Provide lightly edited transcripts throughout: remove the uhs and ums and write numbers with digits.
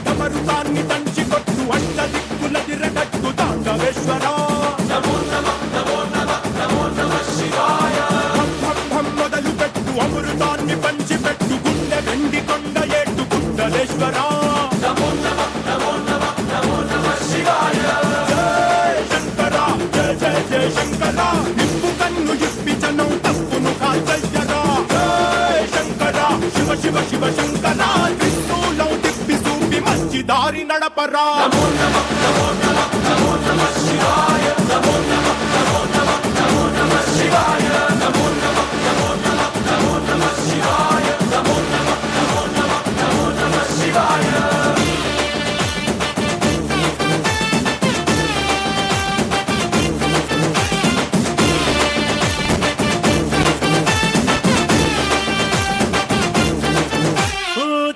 ఢమరుతాన్ని దంచి కొట్టు అడ్డ దిక్కుల తిరగట్టు తాండవేశ్వరా మొదలు పెట్టు అమృతాన్ని పంచి పెట్టు గుండె వెండి కొండ ఏటు కుండలేశ్వరా శంకరా జయ జయ జయ శంకరా నిప్పు కన్ను ఇప్పి జనం తప్పును కాల్చయ్యరా శంకరా శివ శివ శివ శంకరా త్రిశూలం తిప్పి చూపి మంచి దారి నడపరా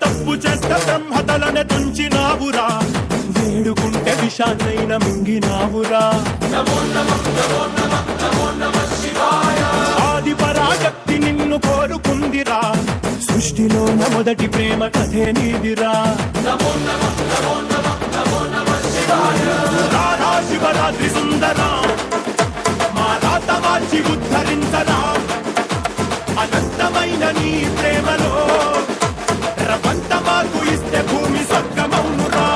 తప్పు చేత బ్రహ్మతలనే తుంచినావురా వేడుకుంటే విషాన్నైన మింగినావురా ఆది పరాశక్తి నిన్ను కోరుకుందిరా సృష్టిలోన మొదటి ప్రేమ కథే నీదిరా రారా శివరాత్రి సుందరా మా రాత మార్చి ఉద్ధరించరా అనంతమైన నీ ప్రేమలో రవంత మాకు ఇస్తే భూమి స్వర్గమౌనురా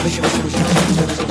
Shimmy,